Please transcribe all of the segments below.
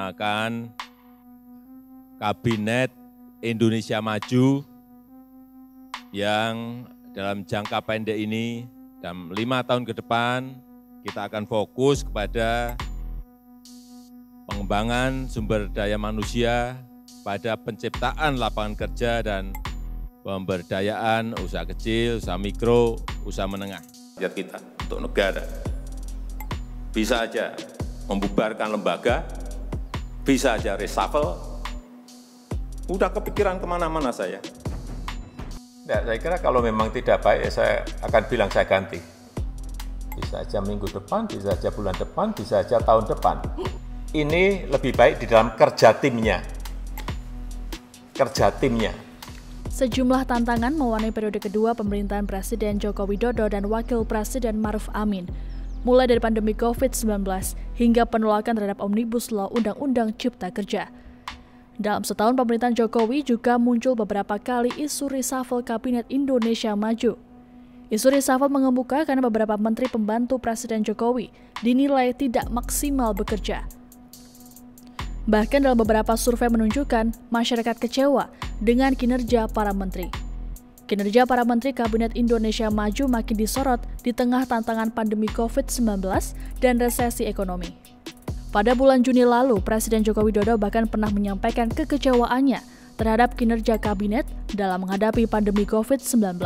menamakan Kabinet Indonesia Maju yang dalam jangka pendek ini, dalam 5 tahun ke depan, kita akan fokus kepada pengembangan sumber daya manusia, pada penciptaan lapangan kerja dan pemberdayaan usaha kecil, usaha mikro, usaha menengah. Kita untuk negara bisa aja membubarkan lembaga, bisa aja reshuffle. Udah kepikiran kemana-mana saya. Ya, saya kira kalau memang tidak baik, ya saya akan bilang saya ganti. Bisa aja minggu depan, bisa aja bulan depan, bisa aja tahun depan. Ini lebih baik di dalam kerja timnya. Kerja timnya. Sejumlah tantangan mewarnai periode kedua pemerintahan Presiden Joko Widodo dan Wakil Presiden Maruf Amin. Mulai dari pandemi COVID-19 hingga penolakan terhadap Omnibus Law Undang-Undang Cipta Kerja. Dalam setahun pemerintahan Jokowi juga muncul beberapa kali isu reshuffle Kabinet Indonesia Maju. Isu reshuffle mengemuka karena beberapa menteri pembantu Presiden Jokowi dinilai tidak maksimal bekerja. Bahkan dalam beberapa survei menunjukkan masyarakat kecewa dengan kinerja para menteri. Kinerja para menteri Kabinet Indonesia Maju makin disorot di tengah tantangan pandemi COVID-19 dan resesi ekonomi. Pada bulan Juni lalu, Presiden Joko Widodo bahkan pernah menyampaikan kekecewaannya terhadap kinerja kabinet dalam menghadapi pandemi COVID-19.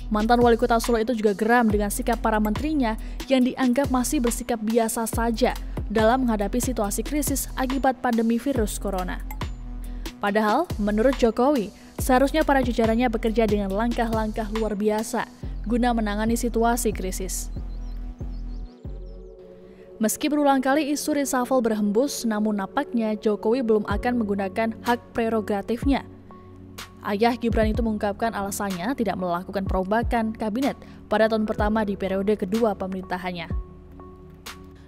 Mantan wali kota Solo itu juga geram dengan sikap para menterinya yang dianggap masih bersikap biasa saja dalam menghadapi situasi krisis akibat pandemi virus corona. Padahal, menurut Jokowi, seharusnya para jajarannya bekerja dengan langkah-langkah luar biasa guna menangani situasi krisis. Meski berulang kali isu reshuffle berhembus, namun nampaknya Jokowi belum akan menggunakan hak prerogatifnya. Ayah Gibran itu mengungkapkan alasannya tidak melakukan perombakan kabinet pada tahun pertama di periode kedua pemerintahannya.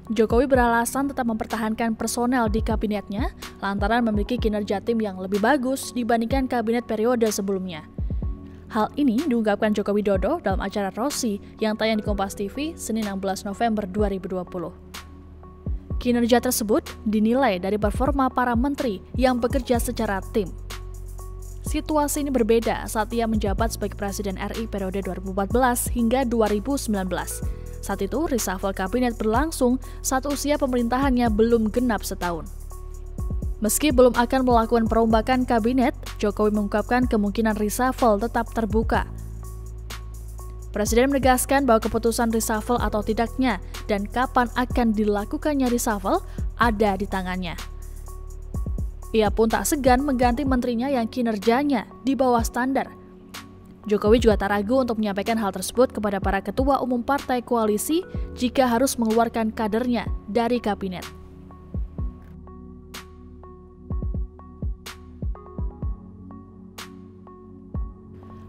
Jokowi beralasan tetap mempertahankan personel di kabinetnya lantaran memiliki kinerja tim yang lebih bagus dibandingkan kabinet periode sebelumnya. Hal ini diungkapkan Joko Widodo dalam acara Rossi yang tayang di Kompas TV Senin 16 November 2020. Kinerja tersebut dinilai dari performa para menteri yang bekerja secara tim. Situasi ini berbeda saat ia menjabat sebagai Presiden RI periode 2014 hingga 2019. Saat itu, reshuffle kabinet berlangsung saat usia pemerintahannya belum genap setahun. Meski belum akan melakukan perombakan kabinet, Jokowi mengungkapkan kemungkinan reshuffle tetap terbuka. Presiden menegaskan bahwa keputusan reshuffle atau tidaknya dan kapan akan dilakukannya reshuffle ada di tangannya. Ia pun tak segan mengganti menterinya yang kinerjanya di bawah standar. Jokowi juga tak ragu untuk menyampaikan hal tersebut kepada para ketua umum partai koalisi jika harus mengeluarkan kadernya dari kabinet.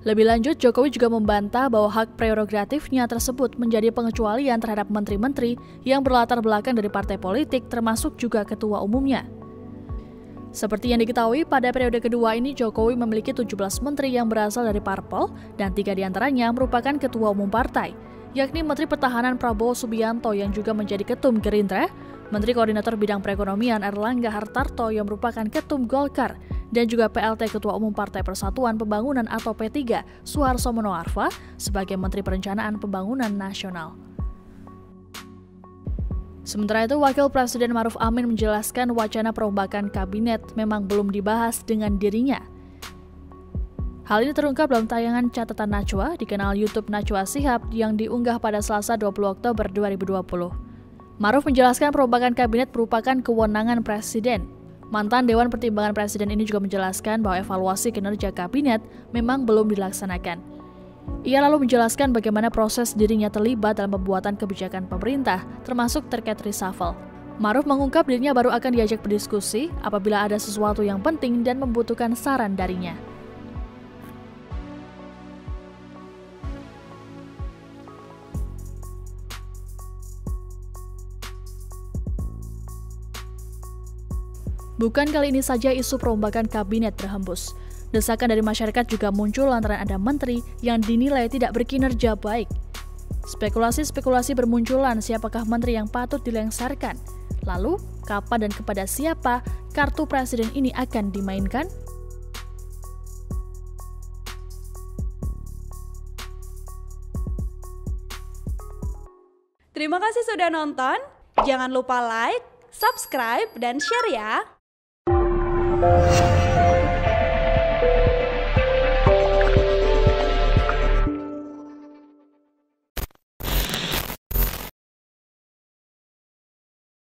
Lebih lanjut, Jokowi juga membantah bahwa hak prerogatifnya tersebut menjadi pengecualian terhadap menteri-menteri yang berlatar belakang dari partai politik termasuk juga ketua umumnya. Seperti yang diketahui, pada periode kedua ini Jokowi memiliki 17 menteri yang berasal dari parpol dan 3 diantaranya merupakan ketua umum partai, yakni Menteri Pertahanan Prabowo Subianto yang juga menjadi ketum Gerindra, Menteri Koordinator Bidang Perekonomian Erlangga Hartarto yang merupakan ketum Golkar, dan juga PLT Ketua Umum Partai Persatuan Pembangunan atau P3 Suharto Monoarfa sebagai Menteri Perencanaan Pembangunan Nasional. Sementara itu, Wakil Presiden Maruf Amin menjelaskan wacana perombakan kabinet memang belum dibahas dengan dirinya. Hal ini terungkap dalam tayangan catatan Najwa di kanal YouTube Najwa Shihab yang diunggah pada Selasa 20 Oktober 2020. Maruf menjelaskan perombakan kabinet merupakan kewenangan Presiden. Mantan Dewan Pertimbangan Presiden ini juga menjelaskan bahwa evaluasi kinerja kabinet memang belum dilaksanakan. Ia lalu menjelaskan bagaimana proses dirinya terlibat dalam pembuatan kebijakan pemerintah, termasuk terkait reshuffle. Maruf mengungkap dirinya baru akan diajak berdiskusi apabila ada sesuatu yang penting dan membutuhkan saran darinya. Bukan kali ini saja isu perombakan kabinet berhembus. Desakan dari masyarakat juga muncul lantaran ada menteri yang dinilai tidak berkinerja baik. Spekulasi-spekulasi bermunculan siapakah menteri yang patut dilengsarkan. Lalu, kapan dan kepada siapa kartu presiden ini akan dimainkan? Terima kasih sudah nonton. Jangan lupa like, subscribe, dan share ya.